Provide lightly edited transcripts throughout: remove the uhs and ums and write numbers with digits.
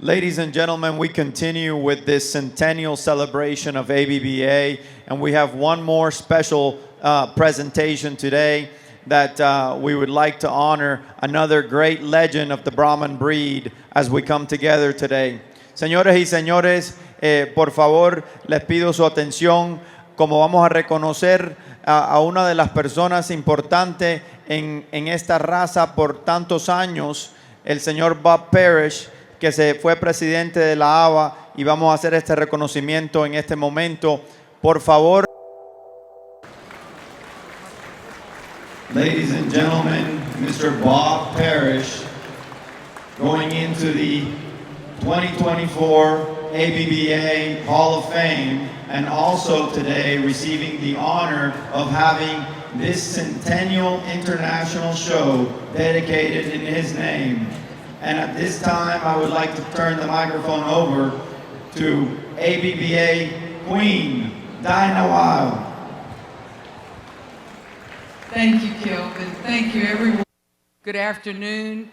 Ladies and gentlemen, we continue with this centennial celebration of ABBA, and we have one more special presentation today that we would like to honor another great legend of the Brahman breed as we come together today. Señores y señores, por favor, les pido su atención como vamos a reconocer a una de las personas importantes en esta raza por tantos años, el señor Bob Parish, que se fue presidente de la ABA, y vamos a hacer este reconocimiento en este momento. Por favor. Ladies and gentlemen, Mr. Bob Parish, going into the 2024 ABBA Hall of Fame, and also today receiving the honor of having this Centennial International show dedicated in his name. And at this time, I would like to turn the microphone over to ABBA Queen, Dinah Wild. Thank you, Kelvin. Thank you, everyone. Good afternoon.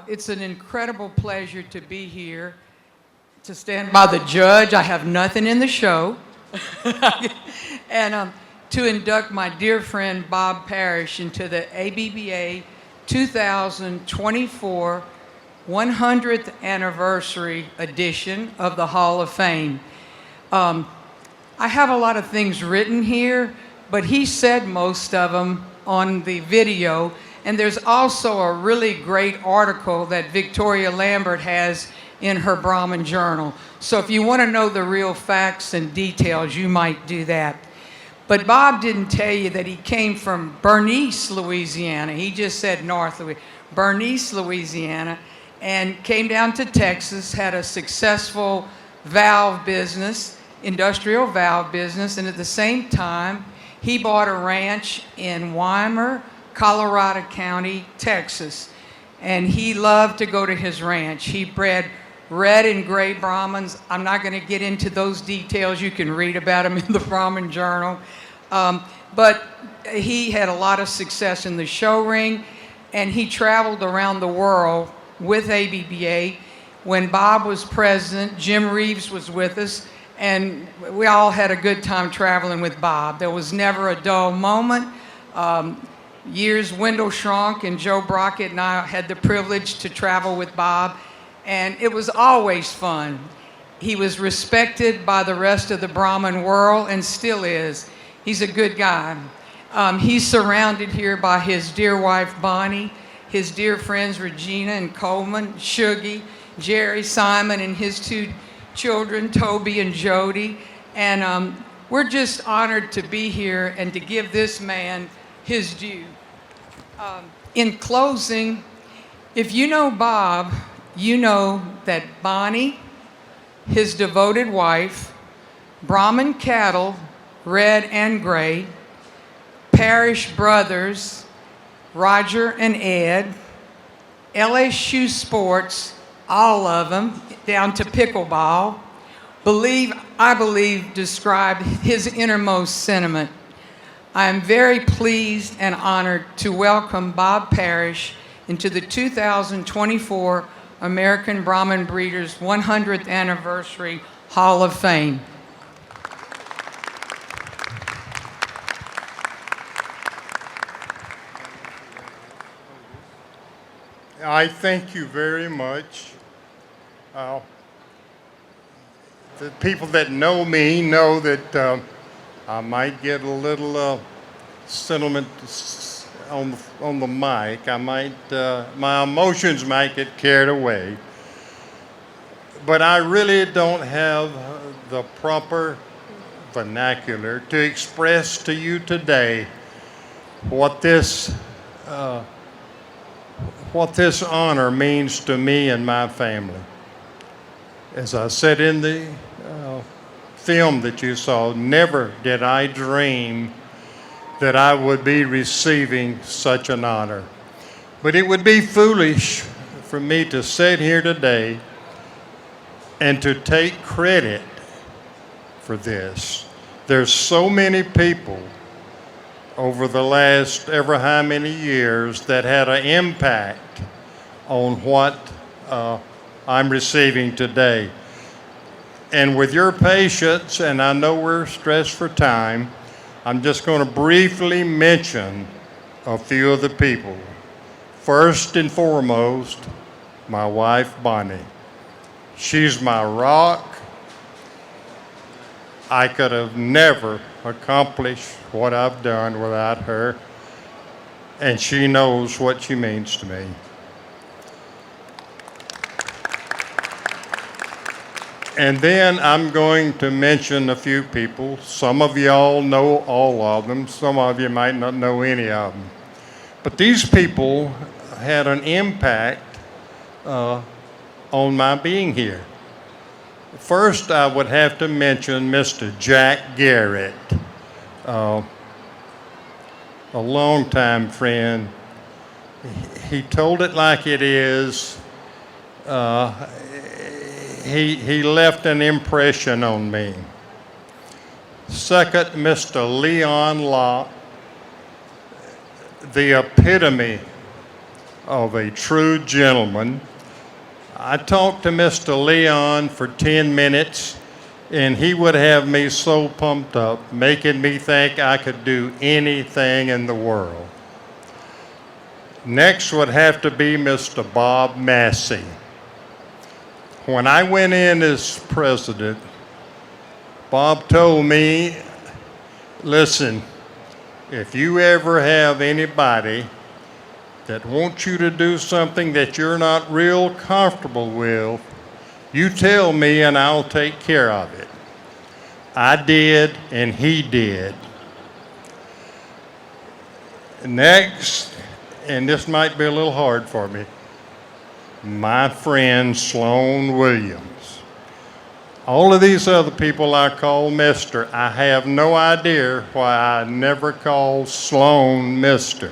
It's an incredible pleasure to be here, to stand by the judge. I have nothing in the show. And to induct my dear friend Bob Parish into the ABBA 2024 100th anniversary edition of the Hall of Fame. I have a lot of things written here, but he said most of them on the video, and there's also a really great article that Victoria Lambert has in her Brahman journal. So if you want to know the real facts and details, you might do that. But Bob didn't tell you that he came from Bernice, Louisiana. He just said North Louisiana. Bernice, Louisiana, and came down to Texas, had a successful valve business, industrial valve business, and at the same time, he bought a ranch in Weimar, Colorado County, Texas. And he loved to go to his ranch. He bred red and gray Brahmins. I'm not going to get into those details. You can read about them in the Brahman Journal. But he had a lot of success in the show ring, and he traveled around the world with ABBA. When Bob was president, Jim Reeves was with us, and we all had a good time traveling with Bob. There was never a dull moment. Years Wendell Shrunk and Joe Brockett and I had the privilege to travel with Bob, and it was always fun. He was respected by the rest of the Brahmin world and still is. He's a good guy. He's surrounded here by his dear wife, Bonnie, his dear friends, Regina and Coleman, Shuggy, Jerry, Simon, and his two children, Toby and Jody. And we're just honored to be here and to give this man his due. In closing, if you know Bob, you know that Bonnie, his devoted wife, Brahmin cattle, red and gray, Parish brothers, Roger and Ed, LSU Sports, all of them, down to pickleball, I believe describe his innermost sentiment. I am very pleased and honored to welcome Bob Parish into the 2024 American Brahmin Breeders 100th Anniversary Hall of Fame. I thank you very much. The people that know me know that I might get a little sentiment on the mic. I might, my emotions might get carried away. But I really don't have the proper vernacular to express to you today what this honor means to me and my family. As I said in the film that you saw, never did I dream that I would be receiving such an honor. But it would be foolish for me to sit here today and to take credit for this. There's so many people over the last ever how many years that had an impact on what I'm receiving today. And with your patience, and I know we're stressed for time, I'm just going to briefly mention a few of the people. First and foremost, my wife, Bonnie. She's my rock. I could have never accomplished what I've done without her, and she knows what she means to me. And then I'm going to mention a few people. Some of y'all know all of them. Some of you might not know any of them. But these people had an impact on my being here. First, I would have to mention Mr. Jack Garrett, a longtime friend. He told it like it is. He left an impression on me. Second, Mr. Leon Locke, the epitome of a true gentleman. I talked to Mr. Leon for 10 minutes, and he would have me so pumped up, making me think I could do anything in the world. Next would have to be Mr. Bob Massey. When I went in as president, Bob told me, listen, if you ever have anybody that wants you to do something that you're not real comfortable with, you tell me and I'll take care of it. I did, and he did. Next, and this might be a little hard for me, my friend Sloan Williams. All of these other people I call Mr. I have no idea why I never called Sloan Mr.,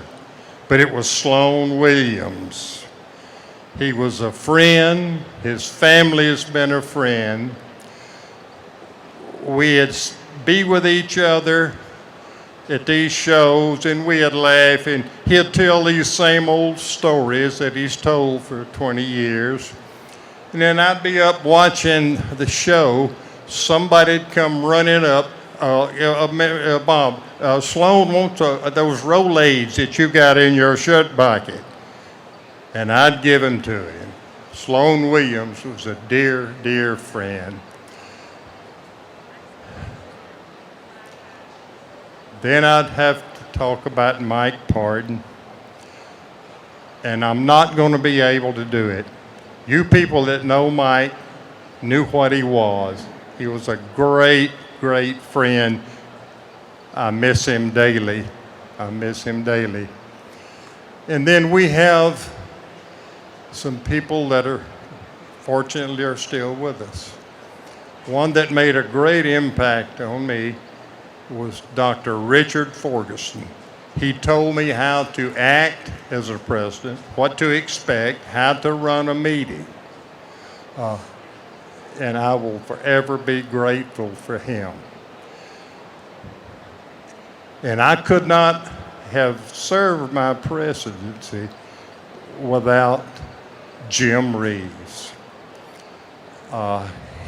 but it was Sloan Williams. He was a friend. His family has been a friend. We'd be with each other at these shows, and we'd laugh, and he'd tell these same old stories that he's told for 20 years. And then I'd be up watching the show. Somebody'd come running up. Bob, Sloan wants those Rolaids that you got in your shirt pocket. And I'd give them to him. Sloan Williams was a dear, dear friend. Then I'd have to talk about Mike Pardon. And I'm not going to be able to do it. You people that know Mike knew what he was. He was a great, great friend. I miss him daily. I miss him daily. And then we have some people that are, fortunately, are still with us. One that made a great impact on me was Dr. Richard Ferguson. He told me how to act as a president, what to expect, how to run a meeting. And I will forever be grateful for him. And I could not have served my presidency without Jim Reeves.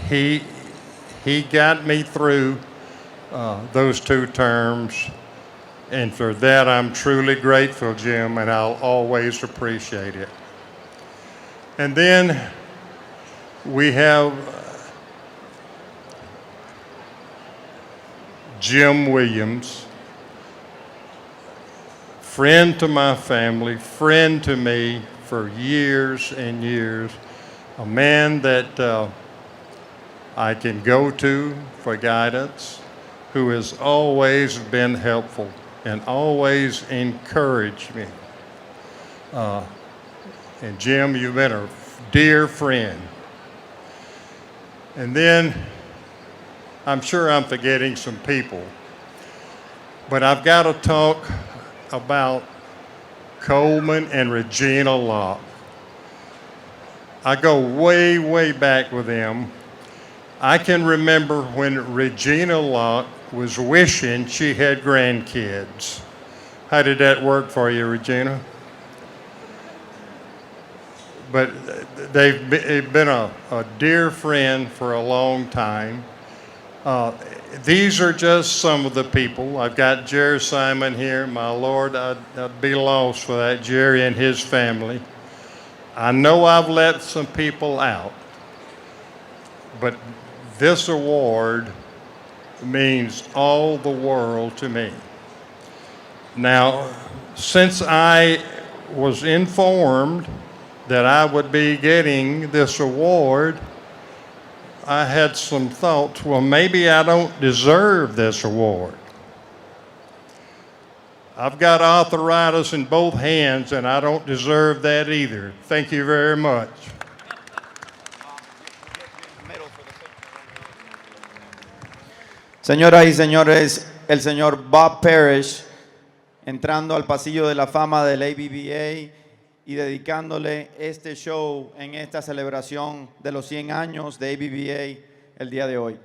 He got me through those 2 terms, and for that I'm truly grateful, Jim, and I'll always appreciate it. And then we have Jim Williams, friend to my family, friend to me for years and years, a man that I can go to for guidance, who has always been helpful and always encouraged me. And Jim, you've been a dear friend. And then I'm sure I'm forgetting some people, but I've got to talk about Coleman and Regina Locke. I go way, way back with them. I can remember when Regina Locke was wishing she had grandkids. How did that work for you, Regina? but they've been a dear friend for a long time. These are just some of the people. I've got Jerry Simon here. My Lord, I'd be lost without Jerry and his family. I know I've let some people out, but this award means all the world to me. Now, since I was informed that I would be getting this award, I had some thoughts, well, maybe I don't deserve this award. I've got arthritis in both hands, and I don't deserve that either. Thank you very much. Señoras y señores, el señor Bob Parish entrando al pasillo de la fama del ABBA y dedicándole este show en esta celebración de los 100 años de ABBA el día de hoy.